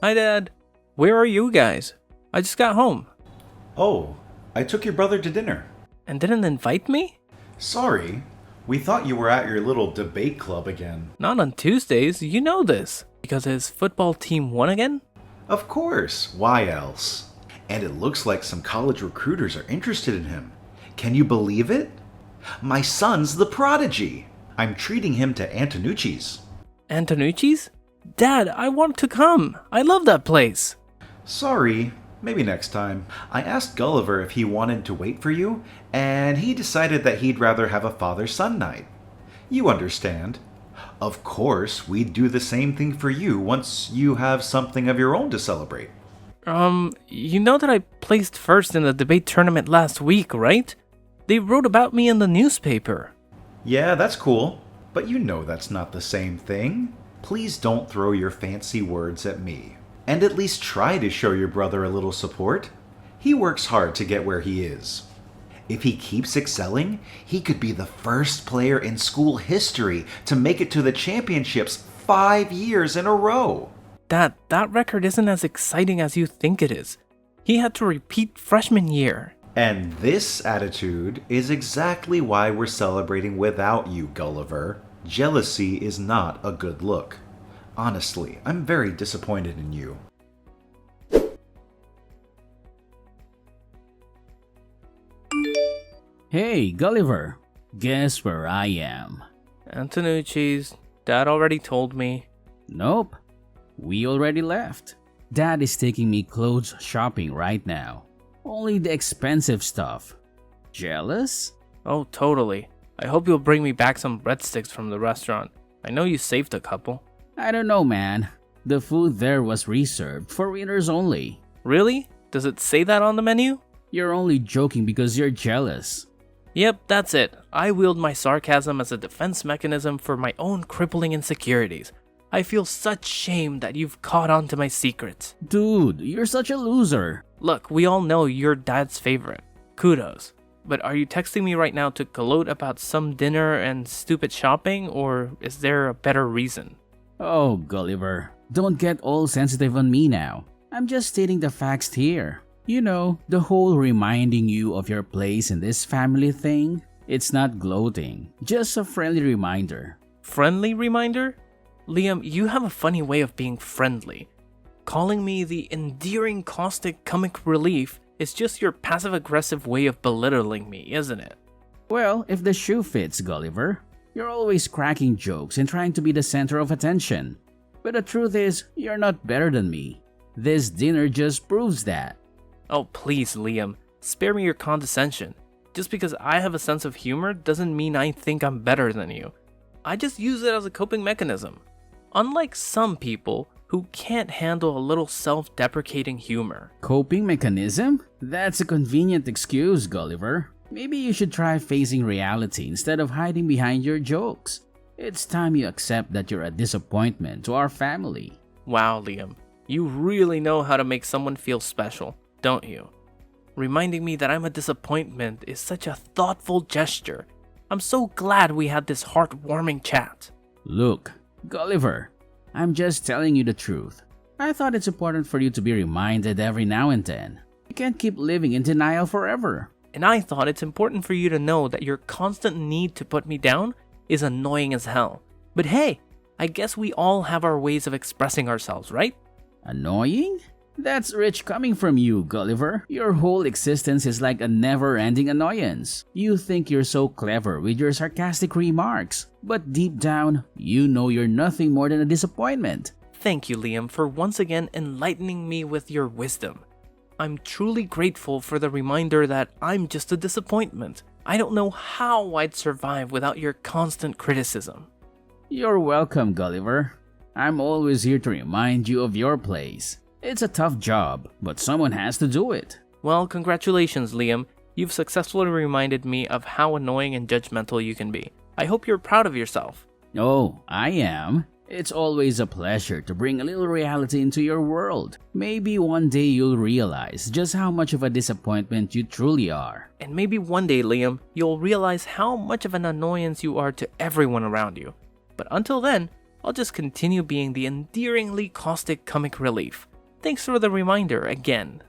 Hi, Dad. Where are you guys? I just got home. Oh, I took your brother to dinner. And didn't invite me? Sorry, we thought you were at your little debate club again. Not on Tuesdays, you know this. Because his football team won again? Of course, why else? And it looks like some college recruiters are interested in him. Can you believe it? My son's the prodigy. I'm treating him to Antonucci's. Antonucci's? Dad, I want to come. I love that place. Sorry, maybe next time. I asked Gulliver if he wanted to wait for you, and he decided that he'd rather have a father-son night. You understand. Of course, we'd do the same thing for you once you have something of your own to celebrate. You know that I placed first in the debate tournament last week, right? They wrote about me in the newspaper. Yeah, that's cool, but you know that's not the same thing. Please don't throw your fancy words at me. And at least try to show your brother a little support. He works hard to get where he is. If he keeps excelling, he could be the first player in school history to make it to the championships 5 years in a row. Dad, that record isn't as exciting as you think it is. He had to repeat freshman year. And this attitude is exactly why we're celebrating without you, Gulliver. Jealousy is not a good look. Honestly, I'm very disappointed in you. Hey, Gulliver. Guess where I am? Antonucci's. Dad already told me. Nope. We already left. Dad is taking me clothes shopping right now. Only the expensive stuff. Jealous? Oh, totally. I hope you'll bring me back some breadsticks from the restaurant. I know you saved a couple. I don't know, man. The food there was reserved for winners only. Really? Does it say that on the menu? You're only joking because you're jealous. Yep, that's it. I wield my sarcasm as a defense mechanism for my own crippling insecurities. I feel such shame that you've caught on to my secrets. Dude, you're such a loser. Look, we all know you're Dad's favorite. Kudos. But are you texting me right now to gloat about some dinner and stupid shopping, or is there a better reason? Oh, Gulliver, don't get all sensitive on me now. I'm just stating the facts here. You know, the whole reminding you of your place in this family thing, it's not gloating, just a friendly reminder. Friendly reminder? Liam, you have a funny way of being friendly. Calling me the endearing caustic comic relief is just your passive-aggressive way of belittling me, isn't it? Well, if the shoe fits, Gulliver. You're always cracking jokes and trying to be the center of attention. But the truth is, you're not better than me. This dinner just proves that. Oh, please, Liam. Spare me your condescension. Just because I have a sense of humor doesn't mean I think I'm better than you. I just use it as a coping mechanism. Unlike some people who can't handle a little self-deprecating humor. Coping mechanism? That's a convenient excuse, Gulliver. Maybe you should try facing reality instead of hiding behind your jokes. It's time you accept that you're a disappointment to our family. Wow, Liam. You really know how to make someone feel special, don't you? Reminding me that I'm a disappointment is such a thoughtful gesture. I'm so glad we had this heartwarming chat. Look, Gulliver, I'm just telling you the truth. I thought it's important for you to be reminded every now and then. You can't keep living in denial forever. And I thought it's important for you to know that your constant need to put me down is annoying as hell. But hey, I guess we all have our ways of expressing ourselves, right? Annoying? That's rich coming from you, Gulliver. Your whole existence is like a never-ending annoyance. You think you're so clever with your sarcastic remarks, but deep down, you know you're nothing more than a disappointment. Thank you, Liam, for once again enlightening me with your wisdom. I'm truly grateful for the reminder that I'm just a disappointment. I don't know how I'd survive without your constant criticism. You're welcome, Gulliver. I'm always here to remind you of your place. It's a tough job, but someone has to do it. Well, congratulations, Liam. You've successfully reminded me of how annoying and judgmental you can be. I hope you're proud of yourself. Oh, I am. It's always a pleasure to bring a little reality into your world. Maybe one day you'll realize just how much of a disappointment you truly are. And maybe one day, Liam, you'll realize how much of an annoyance you are to everyone around you. But until then, I'll just continue being the endearingly caustic comic relief. Thanks for the reminder again.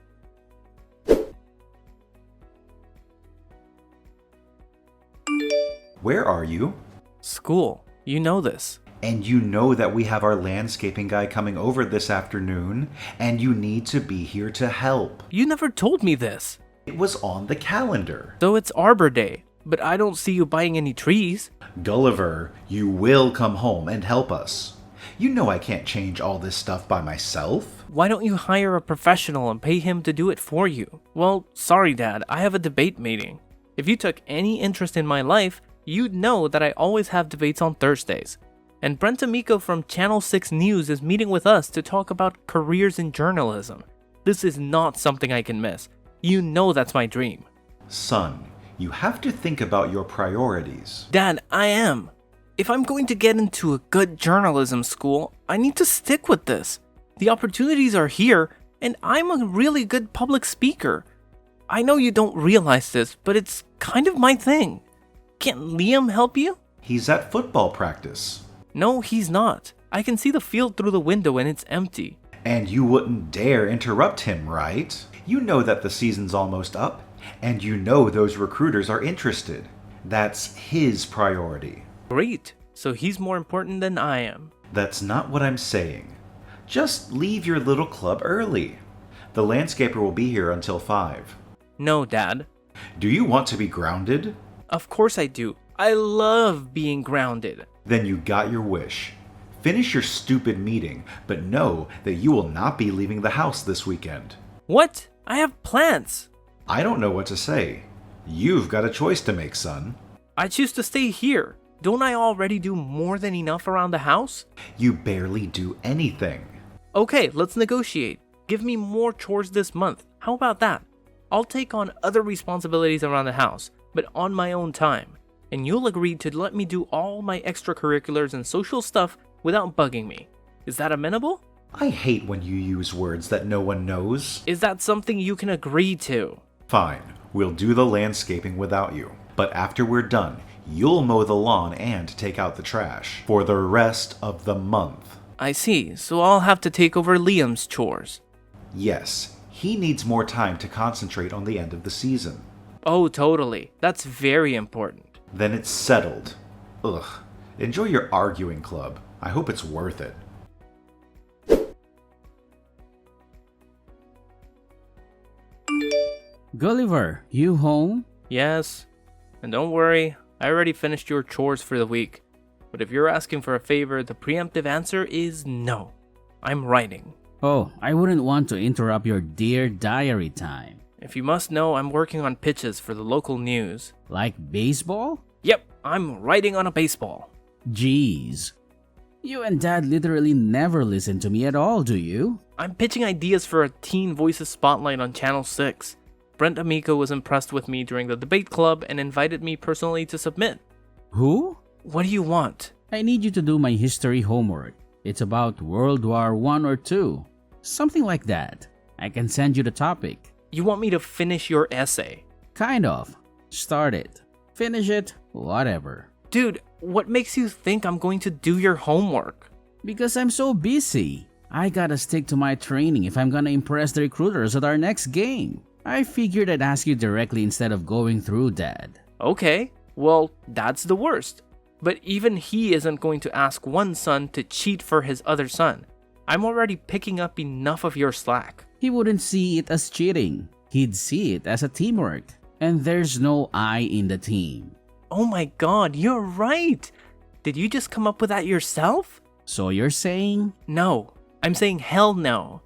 Where are you? School. You know this. And you know that we have our landscaping guy coming over this afternoon, and you need to be here to help. You never told me this. It was on the calendar. Though it's Arbor Day, but I don't see you buying any trees. Gulliver, you will come home and help us. You know I can't change all this stuff by myself. Why don't you hire a professional and pay him to do it for you? Well, sorry Dad, I have a debate meeting. If you took any interest in my life, you'd know that I always have debates on Thursdays. And Brent Amico from Channel 6 News is meeting with us to talk about careers in journalism. This is not something I can miss. You know that's my dream. Son, you have to think about your priorities. Dad, I am. If I'm going to get into a good journalism school, I need to stick with this. The opportunities are here, and I'm a really good public speaker. I know you don't realize this, but it's kind of my thing. Can't Liam help you? He's at football practice. No, he's not. I can see the field through the window and it's empty. And you wouldn't dare interrupt him, right? You know that the season's almost up, and you know those recruiters are interested. That's his priority. Great. So he's more important than I am. That's not what I'm saying. Just leave your little club early. The landscaper will be here until 5. No, Dad. Do you want to be grounded? Of course I do. I love being grounded. Then you got your wish. Finish your stupid meeting, but know that you will not be leaving the house this weekend. What? I have plans. I don't know what to say. You've got a choice to make, son. I choose to stay here. Don't I already do more than enough around the house? You barely do anything. Okay, let's negotiate. Give me more chores this month. How about that? I'll take on other responsibilities around the house, but on my own time. And you'll agree to let me do all my extracurriculars and social stuff without bugging me. Is that amenable? I hate when you use words that no one knows. Is that something you can agree to? Fine, we'll do the landscaping without you. But after we're done, you'll mow the lawn and take out the trash for the rest of the month. I see, so I'll have to take over Liam's chores. Yes, he needs more time to concentrate on the end of the season. Oh, totally. That's very important. Then it's settled. Ugh. Enjoy your arguing club. I hope it's worth it. Gulliver, you home? Yes. And don't worry, I already finished your chores for the week. But if you're asking for a favor, the preemptive answer is no. I'm writing. Oh, I wouldn't want to interrupt your dear diary time. If you must know, I'm working on pitches for the local news. Like baseball? Yep, I'm writing on a baseball. Jeez. You and Dad literally never listen to me at all, do you? I'm pitching ideas for a Teen Voices Spotlight on Channel 6. Brent Amico was impressed with me during the debate club and invited me personally to submit. Who? What do you want? I need you to do my history homework. It's about World War I or II. Something like that. I can send you the topic. You want me to finish your essay? Kind of. Start it. Finish it. Whatever. Dude, what makes you think I'm going to do your homework? Because I'm so busy. I gotta stick to my training if I'm gonna impress the recruiters at our next game. I figured I'd ask you directly instead of going through Dad. Okay, well, that's the worst. But even he isn't going to ask one son to cheat for his other son. I'm already picking up enough of your slack. He wouldn't see it as cheating. He'd see it as a teamwork. And there's no I in the team. Oh my god, you're right! Did you just come up with that yourself? So you're saying? No, I'm saying hell no.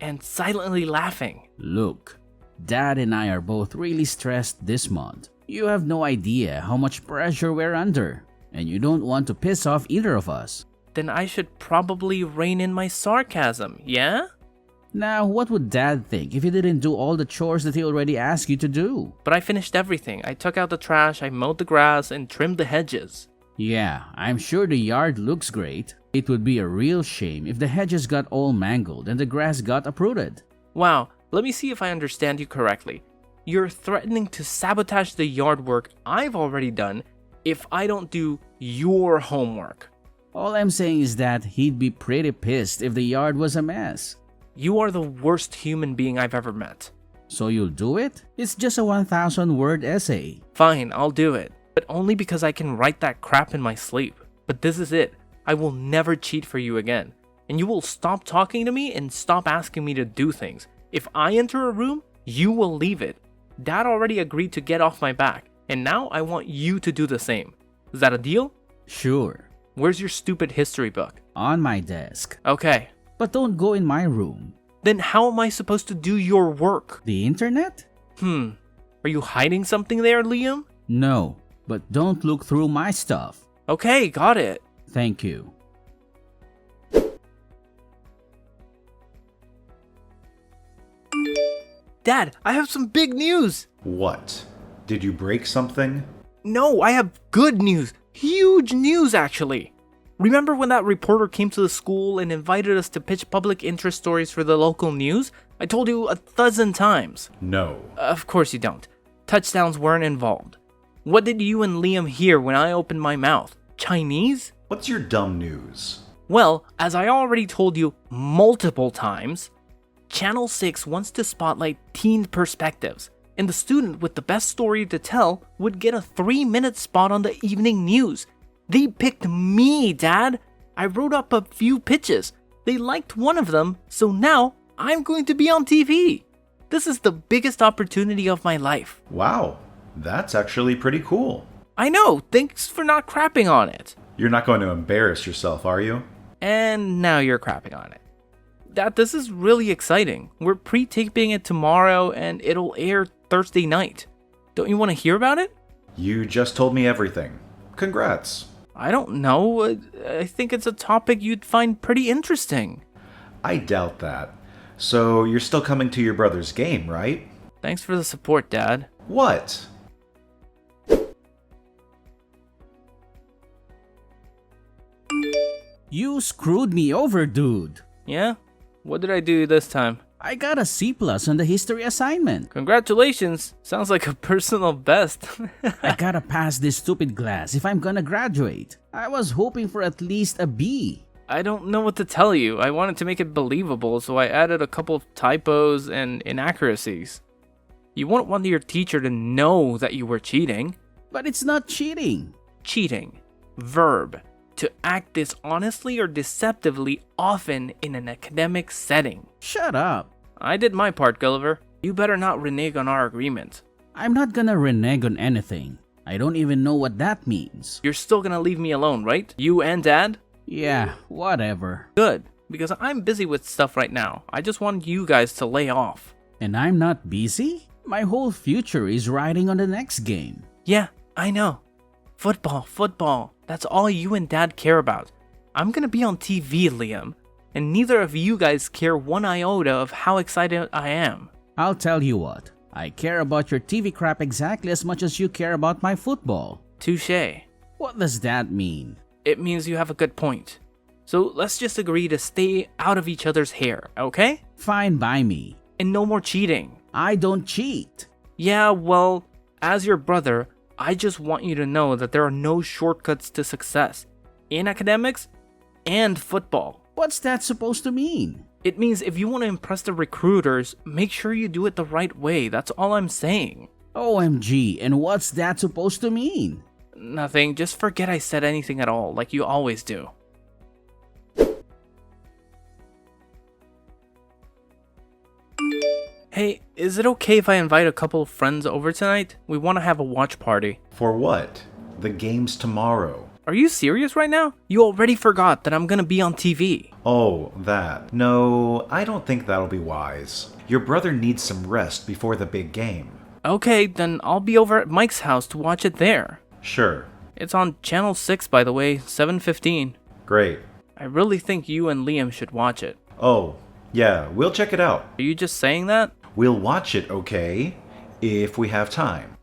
And silently laughing. Look, Dad and I are both really stressed this month. You have no idea how much pressure we're under. And you don't want to piss off either of us. Then I should probably rein in my sarcasm, yeah? Now, what would Dad think if you didn't do all the chores that he already asked you to do? But I finished everything. I took out the trash, I mowed the grass, and trimmed the hedges. Yeah, I'm sure the yard looks great. It would be a real shame if the hedges got all mangled and the grass got uprooted. Wow, let me see if I understand you correctly. You're threatening to sabotage the yard work I've already done if I don't do your homework. All I'm saying is that he'd be pretty pissed if the yard was a mess. You are the worst human being I've ever met. So you'll do it? It's just a 1,000-word essay. Fine, I'll do it. But only because I can write that crap in my sleep. But this is it. I will never cheat for you again. And you will stop talking to me and stop asking me to do things. If I enter a room, you will leave it. Dad already agreed to get off my back. And now I want you to do the same. Is that a deal? Sure. Where's your stupid history book? On my desk. Okay. But don't go in my room. Then how am I supposed to do your work? The internet? Are you hiding something there, Liam? No, but don't look through my stuff. Okay, got it. Thank you. Dad, I have some big news. What? Did you break something? No, I have good news. Huge news, actually. Remember when that reporter came to the school and invited us to pitch public interest stories for the local news? I told you 1,000 times. No. Of course you don't. Touchdowns weren't involved. What did you and Liam hear when I opened my mouth? Chinese? What's your dumb news? Well, as I already told you multiple times, Channel 6 wants to spotlight teen perspectives, and the student with the best story to tell would get a 3-minute spot on the evening news. They picked me, Dad. I wrote up a few pitches. They liked one of them, so now I'm going to be on TV. This is the biggest opportunity of my life. Wow, that's actually pretty cool. I know, thanks for not crapping on it. You're not going to embarrass yourself, are you? And now you're crapping on it. Dad, this is really exciting. We're pre-taping it tomorrow and it'll air Thursday night. Don't you want to hear about it? You just told me everything. Congrats. I don't know. I think it's a topic you'd find pretty interesting. I doubt that. So you're still coming to your brother's game, right? Thanks for the support, Dad. What? You screwed me over, dude. Yeah? What did I do this time? I got a C+ on the history assignment. Congratulations. Sounds like a personal best. I gotta pass this stupid class if I'm gonna graduate. I was hoping for at least a B. I don't know what to tell you. I wanted to make it believable, so I added a couple of typos and inaccuracies. You wouldn't want your teacher to know that you were cheating. But it's not cheating. Cheating. Verb. To act dishonestly or deceptively, often in an academic setting. Shut up. I did my part, Gulliver. You better not renege on our agreement. I'm not gonna renege on anything. I don't even know what that means. You're still gonna leave me alone, right? You and Dad? Yeah, whatever. Good, because I'm busy with stuff right now. I just want you guys to lay off. And I'm not busy? My whole future is riding on the next game. Yeah, I know. Football. That's all you and Dad care about. I'm gonna be on TV, Liam. And neither of you guys care one iota of how excited I am. I'll tell you what. I care about your TV crap exactly as much as you care about my football. Touché. What does that mean? It means you have a good point. So let's just agree to stay out of each other's hair, okay? Fine by me. And no more cheating. I don't cheat. Yeah, well, as your brother, I just want you to know that there are no shortcuts to success. In academics and football. What's that supposed to mean? It means if you want to impress the recruiters, make sure you do it the right way. That's all I'm saying. OMG, and what's that supposed to mean? Nothing, just forget I said anything at all, like you always do. Hey, is it okay if I invite a couple of friends over tonight? We want to have a watch party. For what? The game's tomorrow. Are you serious right now? You already forgot that I'm gonna be on TV. Oh, that. No, I don't think that'll be wise. Your brother needs some rest before the big game. Okay, then I'll be over at Mike's house to watch it there. Sure. It's on Channel 6, by the way, 7:15. Great. I really think you and Liam should watch it. Oh, yeah, we'll check it out. Are you just saying that? We'll watch it, okay? If we have time.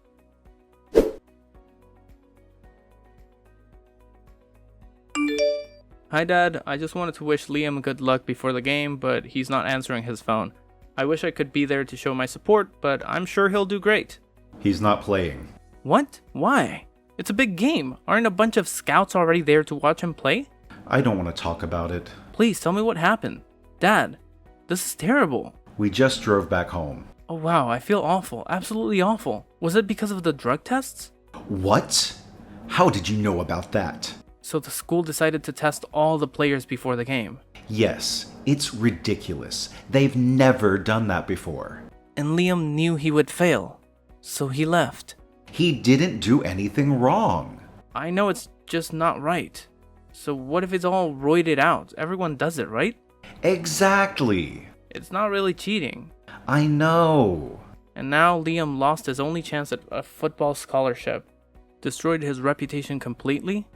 Hi Dad, I just wanted to wish Liam good luck before the game, but he's not answering his phone. I wish I could be there to show my support, but I'm sure he'll do great. He's not playing. What? Why? It's a big game. Aren't a bunch of scouts already there to watch him play? I don't want to talk about it. Please tell me what happened. Dad, this is terrible. We just drove back home. Oh wow, I feel awful. Absolutely awful. Was it because of the drug tests? What? How did you know about that? So the school decided to test all the players before the game. Yes, it's ridiculous. They've never done that before. And Liam knew he would fail, so he left. He didn't do anything wrong. I know it's just not right. So what if it's all roided out? Everyone does it, right? Exactly. It's not really cheating. I know. And now Liam lost his only chance at a football scholarship, destroyed his reputation completely.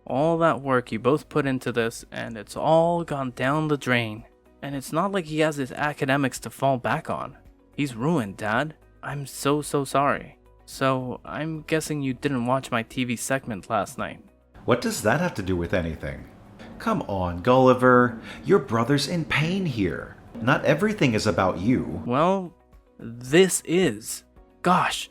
All that work you both put into this, and it's all gone down the drain. And it's not like he has his academics to fall back on. He's ruined, Dad. I'm so sorry. So, I'm guessing you didn't watch my TV segment last night. What does that have to do with anything? Come on, Gulliver. Your brother's in pain here. Not everything is about you. Well, this is. Gosh,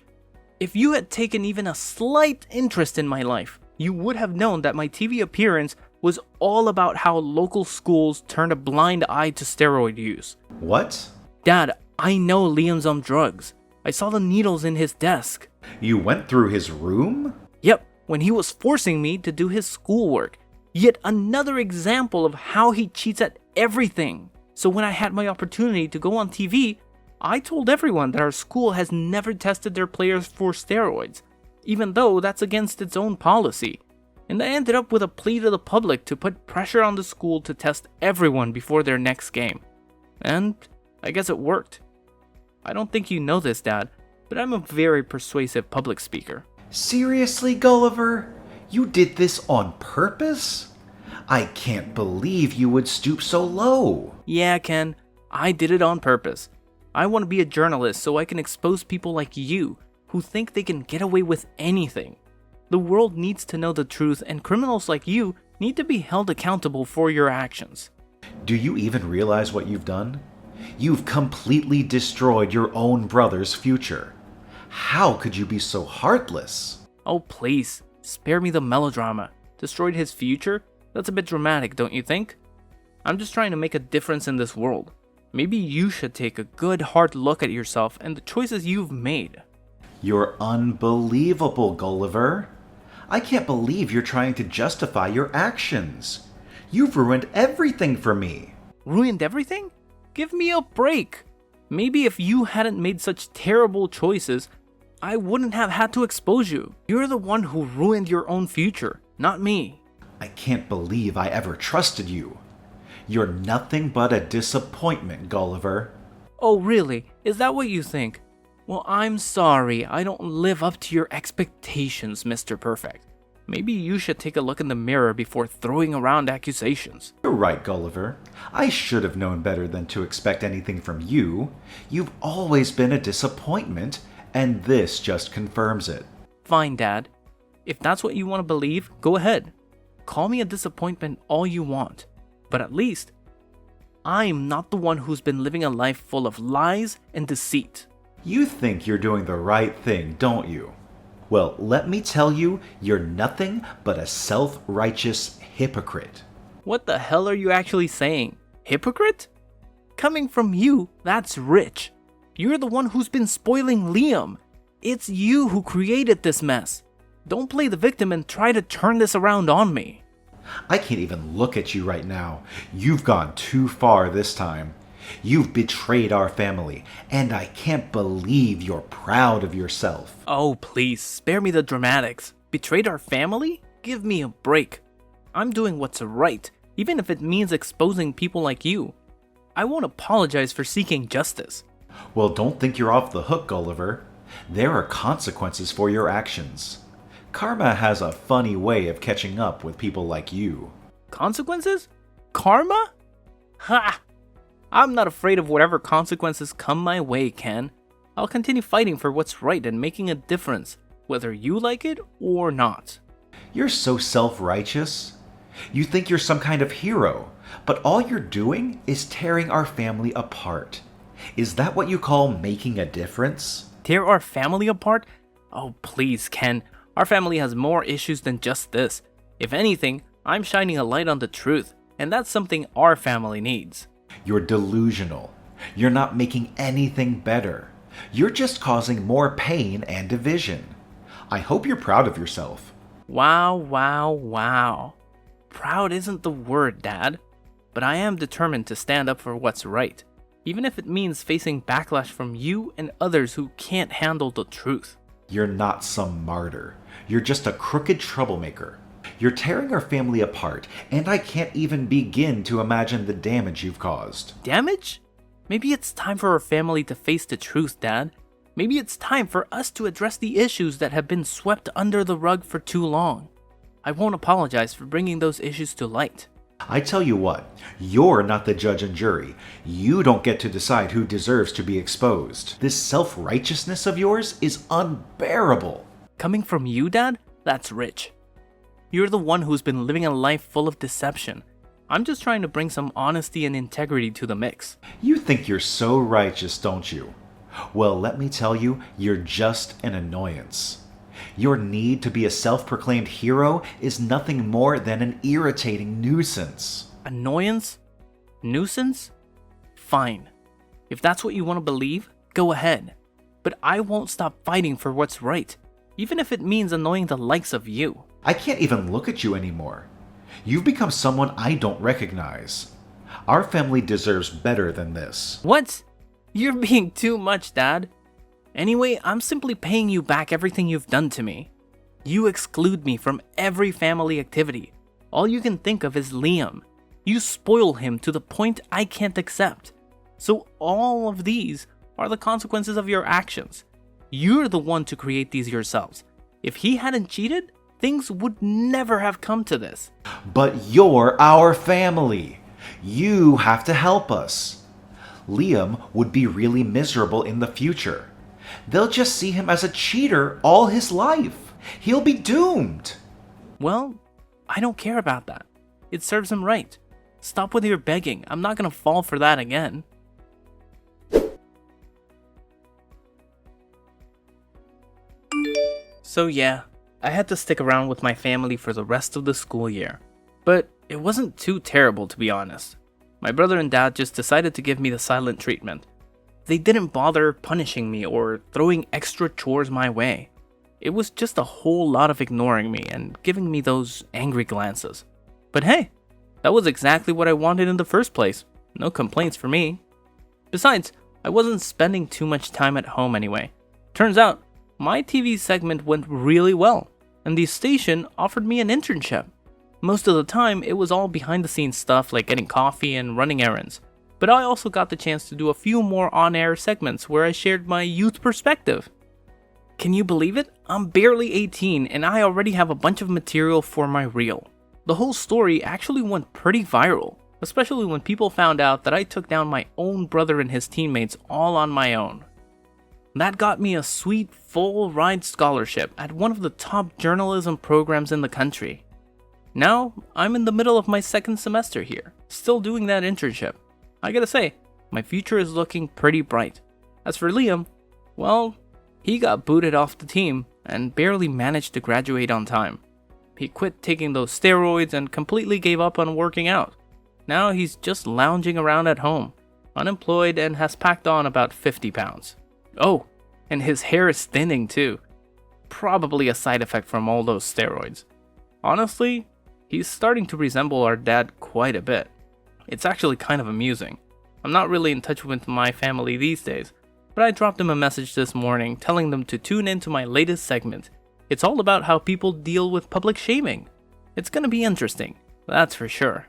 if you had taken even a slight interest in my life, you would have known that my TV appearance was all about how local schools turned a blind eye to steroid use. What? Dad, I know Liam's on drugs. I saw the needles in his desk. You went through his room? Yep, when he was forcing me to do his schoolwork. Yet another example of how he cheats at everything. So when I had my opportunity to go on TV, I told everyone that our school has never tested their players for steroids, even though that's against its own policy. And I ended up with a plea to the public to put pressure on the school to test everyone before their next game. And I guess it worked. I don't think you know this, Dad, but I'm a very persuasive public speaker. Seriously, Gulliver? You did this on purpose? I can't believe you would stoop so low. Yeah, Ken, I did it on purpose. I want to be a journalist so I can expose people like you who think they can get away with anything. The world needs to know the truth, and criminals like you need to be held accountable for your actions. Do you even realize what you've done? You've completely destroyed your own brother's future. How could you be so heartless? Oh, please, spare me the melodrama. Destroyed his future? That's a bit dramatic, don't you think? I'm just trying to make a difference in this world. Maybe you should take a good hard look at yourself and the choices you've made. You're unbelievable, Gulliver. I can't believe you're trying to justify your actions. You've ruined everything for me. Ruined everything? Give me a break. Maybe if you hadn't made such terrible choices, I wouldn't have had to expose you. You're the one who ruined your own future, not me. I can't believe I ever trusted you. You're nothing but a disappointment, Gulliver. Oh, really? Is that what you think? Well, I'm sorry. I don't live up to your expectations, Mr. Perfect. Maybe you should take a look in the mirror before throwing around accusations. You're right, Gulliver. I should have known better than to expect anything from you. You've always been a disappointment, and this just confirms it. Fine, Dad. If that's what you want to believe, go ahead. Call me a disappointment all you want. But at least, I'm not the one who's been living a life full of lies and deceit. You think you're doing the right thing, don't you? Well, let me tell you, you're nothing but a self-righteous hypocrite. What the hell are you actually saying? Hypocrite? Coming from you, that's rich. You're the one who's been spoiling Liam. It's you who created this mess. Don't play the victim and try to turn this around on me. I can't even look at you right now. You've gone too far this time. You've betrayed our family, and I can't believe you're proud of yourself. Oh, please, spare me the dramatics. Betrayed our family? Give me a break. I'm doing what's right, even if it means exposing people like you. I won't apologize for seeking justice. Well, don't think you're off the hook, Gulliver. There are consequences for your actions. Karma has a funny way of catching up with people like you. Consequences? Karma? Ha! I'm not afraid of whatever consequences come my way, Ken. I'll continue fighting for what's right and making a difference, whether you like it or not. You're so self-righteous. You think you're some kind of hero, but all you're doing is tearing our family apart. Is that what you call making a difference? Tear our family apart? Oh, please, Ken. Our family has more issues than just this. If anything, I'm shining a light on the truth, and that's something our family needs. You're delusional. You're not making anything better. You're just causing more pain and division. I hope you're proud of yourself. Wow, wow, wow. Proud isn't the word, Dad. But I am determined to stand up for what's right, even if it means facing backlash from you and others who can't handle the truth. You're not some martyr. You're just a crooked troublemaker. You're tearing our family apart, and I can't even begin to imagine the damage you've caused. Damage? Maybe it's time for our family to face the truth, Dad. Maybe it's time for us to address the issues that have been swept under the rug for too long. I won't apologize for bringing those issues to light. I tell you what, you're not the judge and jury. You don't get to decide who deserves to be exposed. This self-righteousness of yours is unbearable. Coming from you, Dad? That's rich. You're the one who's been living a life full of deception. I'm just trying to bring some honesty and integrity to the mix. You think you're so righteous, don't you? Well, let me tell you, you're just an annoyance. Your need to be a self-proclaimed hero is nothing more than an irritating nuisance. Annoyance? Nuisance? Fine. If that's what you want to believe, go ahead. But I won't stop fighting for what's right, even if it means annoying the likes of you. I can't even look at you anymore. You've become someone I don't recognize. Our family deserves better than this. What? You're being too much, Dad. Anyway, I'm simply paying you back everything you've done to me. You exclude me from every family activity. All you can think of is Liam. You spoil him to the point I can't accept. So all of these are the consequences of your actions. You're the one to create these yourselves. If he hadn't cheated, things would never have come to this. But you're our family. You have to help us. Liam would be really miserable in the future. They'll just see him as a cheater all his life. He'll be doomed. Well, I don't care about that. It serves him right. Stop with your begging. I'm not gonna fall for that again. So yeah, I had to stick around with my family for the rest of the school year. But it wasn't too terrible, to be honest. My brother and dad just decided to give me the silent treatment. They didn't bother punishing me or throwing extra chores my way. It was just a whole lot of ignoring me and giving me those angry glances. But hey, that was exactly what I wanted in the first place. No complaints for me. Besides, I wasn't spending too much time at home anyway. Turns out, my TV segment went really well, and the station offered me an internship. Most of the time, it was all behind the scenes stuff like getting coffee and running errands. But I also got the chance to do a few more on-air segments where I shared my youth perspective. Can you believe it? I'm barely 18 and I already have a bunch of material for my reel. The whole story actually went pretty viral, especially when people found out that I took down my own brother and his teammates all on my own. That got me a sweet full-ride scholarship at one of the top journalism programs in the country. Now, I'm in the middle of my second semester here, still doing that internship. I gotta say, my future is looking pretty bright. As for Liam, well, he got booted off the team and barely managed to graduate on time. He quit taking those steroids and completely gave up on working out. Now he's just lounging around at home, unemployed, and has packed on about 50 pounds. Oh, and his hair is thinning too. Probably a side effect from all those steroids. Honestly, he's starting to resemble our dad quite a bit. It's actually kind of amusing. I'm not really in touch with my family these days, but I dropped them a message this morning telling them to tune into my latest segment. It's all about how people deal with public shaming. It's gonna be interesting, that's for sure.